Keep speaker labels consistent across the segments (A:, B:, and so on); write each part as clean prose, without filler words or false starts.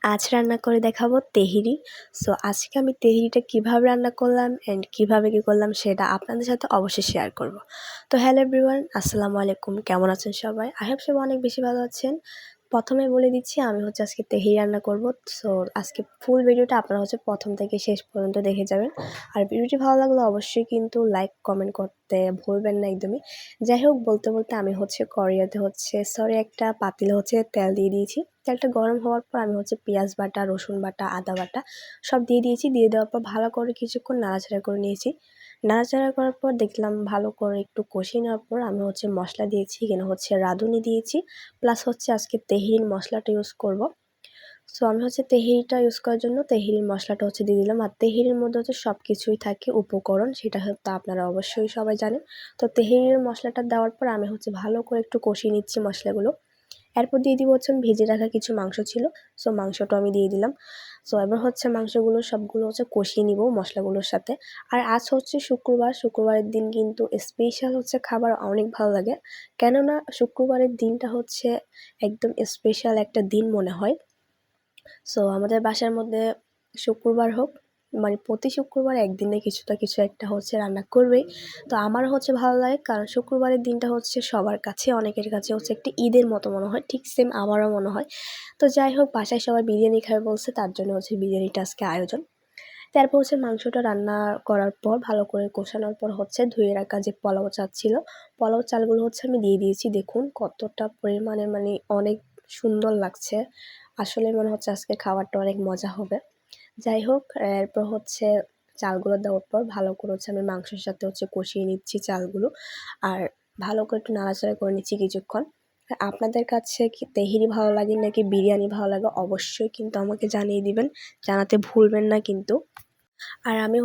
A: আজ রান্না করে দেখাবো তেহেরি। সো আজকে আমি তেহেরিটা কিভাবে রান্না করলাম অ্যান্ড কিভাবে কি করলাম সেটা আপনাদের সাথে অবশ্যই শেয়ার করব। তো হ্যালো এভরিওয়ান, আসসালামু আলাইকুম। কেমন আছেন সবাই? আই হোপ সবাই অনেক বেশি ভালো আছেন। প্রথমে বলে দিচ্ছি আমি আজকে তেহেরি রান্না করব। সো আজকে ফুল ভিডিওটা আপনারা প্রথম থেকে শেষ পর্যন্ত দেখে যাবেন। আর ভিডিওটি ভালো লাগলে অবশ্যই কিন্তু লাইক কমেন্ট করতে ভুলবেন না একদমই। যাই হোক, বলতে বলতে আমি কড়াইতে একটা পাতিলে তেল দিয়ে দিয়েছি। তেলটা গরম হওয়ার পর আমি পেঁয়াজ বাটা, রসুন বাটা, আদা বাটা সব দিয়ে দিয়েছি। দিয়ে দেওয়ার পর ভালো করে কিছুক্ষণ নাড়াচাড়া করে নিয়েছি। নাড়াচাড়া করার পর দেখলাম ভালো করে একটু কষিয়ে নেওয়ার পর আমি মশলা দিয়েছি। এখানে রাঁধুনি দিয়েছি, প্লাস আজকে তেহেরির মশলাটা ইউজ করব। সো আমি তেহেরিটা ইউজ করার জন্য তেহেরির মশলাটা দিয়ে দিলাম। আর তেহেরির মধ্যে সব কিছুই থাকে উপকরণ, সেটা আপনারা অবশ্যই সবাই জানেন। তো তেহেরির মশলাটা দেওয়ার পর আমি ভালো করে একটু কষিয়ে নিচ্ছি মশলাগুলো। এরপর দিয়ে দিব আমি ভেজে রাখা কিছু মাংস ছিল। সো মাংসটা আমি দিয়ে দিলাম। সো এবার মাংসগুলো সবগুলো কষিয়ে নিব মশলাগুলোর সাথে। আর আজ শুক্রবারের দিন কিন্তু স্পেশাল খাবার অনেক ভালো লাগে। কেননা শুক্রবারের দিনটা একদম স্পেশাল একটা দিন মনে হয়। সো আমাদের বাসার মধ্যে শুক্রবার হোক, মানে প্রতি শুক্রবার একদিনে কিছু একটা রান্না করবেই। তো আমার ভালো লাগে, কারণ শুক্রবারের দিনটা সবার কাছে, অনেকের কাছে একটা ঈদের মতো মনে হয়। ঠিক সেম আমারও মনে হয়। তো যাই হোক, বাসায় সবাই বিরিয়ানি খাবে বলছে, তার জন্য বিরিয়ানিটা আজকে আয়োজন। তারপর মাংসটা রান্না করার পর ভালো করে কষানোর পর ধুয়ে রাখা যে পোলাও চাল ছিল, পোলাও চালগুলো আমি দিয়ে দিয়েছি। দেখুন কতটা পরিমাণে, মানে অনেক সুন্দর লাগছে। আসলে মনে আজকে খাবারটা অনেক মজা হবে। যাই হোক, এরপর চালগুলো দেওয়ার পর ভালো করে আমি মাংসের সাথে কষিয়ে নিচ্ছি চালগুলো। আর ভালো করে একটু নাড়াচাড়া করে নিচ্ছি কিছুক্ষণ। আপনাদের কাছে কি তেহেরি ভালো লাগে নাকি বিরিয়ানি ভালো লাগে অবশ্যই কিন্তু আমাকে জানিয়ে দিবেন, জানাতে ভুলবেন না কিন্তু। আর আমি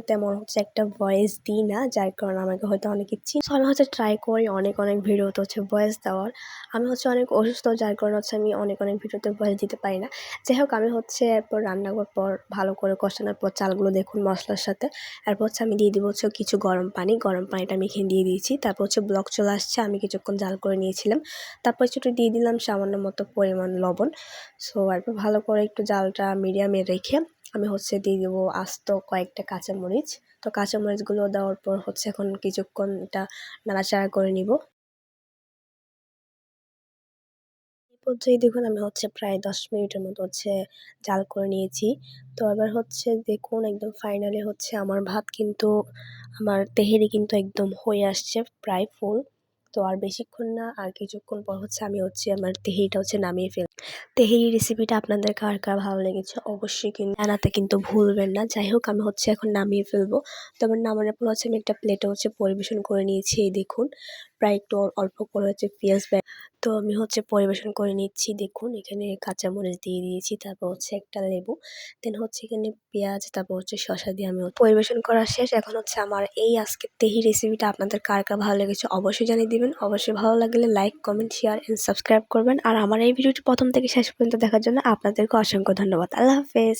A: তেমন একটা ভয়েস দিই না, যার কারণে আমাকে হয়তো অনেকে চিনি। আমি ট্রাই করি অনেক ভিডিওতে ভয়েস দেওয়ার। আমি অনেক অসুস্থ, যার কারণে আমি অনেক ভিডিওতে ভয়েস দিতে পারি না। যাই হোক, আমি এরপর রান্না করার পর ভালো করে কষানোর পর চালগুলো দেখুন মশলার সাথে। এরপর আমি দিয়ে দিব কিছু গরম পানিটা আমি এখানে দিয়ে দিয়েছি। তারপর ব্লক চলে আসছে, আমি কিছুক্ষণ জাল করে নিয়েছিলাম। তারপর একটু দিয়ে দিলাম সামান্য মতো পরিমাণ লবণ। সো এরপর ভালো করে একটু জালটা মিডিয়ামে রেখে আমি দিয়ে দেবো আস্ত কয়েকটা কাঁচামরিচ। তো কাঁচামরিচগুলো দেওয়ার পর এখন কিছুক্ষণ এটা নাড়াচাড়া করে নিব। এই পর্যায়ে দেখুন আমি প্রায় 10 মিনিটের মতো জাল করে নিয়েছি। তো এবার দেখুন একদম ফাইনালি আমার ভাত কিন্তু, আমার তেহেরি কিন্তু একদম হয়ে আসছে প্রায় ফুল। তো আর বেশিক্ষণ না, আর কিছুক্ষণ পর আমি আমার তেহেরিটা নামিয়ে ফেলব। তেহেরি রেসিপিটা আপনাদের কার কার ভালো লেগেছে অবশ্যই কিন্তু জানাতে কিন্তু ভুলবেন না। যাই হোক, আমি এখন নামিয়ে ফেলবো। তো আমার নামানোর পর আমি একটা প্লেটে পরিবেশন করে নিয়েছি। এই দেখুন প্রায় একটু অল্প করে পেঁয়াজ। তো আমি পরিবেশন করে নিচ্ছি। দেখুন এখানে কাঁচামরিচ দিয়ে দিয়েছি, তারপর একটা লেবু, দেন এখানে পেঁয়াজ, তারপর শসা দিয়ে আমি পরিবেশন করা শেষ। এখন আমার এই আজকের তেহেরি রেসিপিটা আপনাদের কার কার ভালো লেগেছে অবশ্যই জানিয়ে দিবেন। অবশ্যই ভালো লাগলে like, comment, share and subscribe করবেন। আর আমার এই ভিডিওটি প্রথম থেকে শেষ পর্যন্ত দেখার জন্য আপনাদেরকে অসংখ্য ধন্যবাদ। আল্লাহ হাফেজ।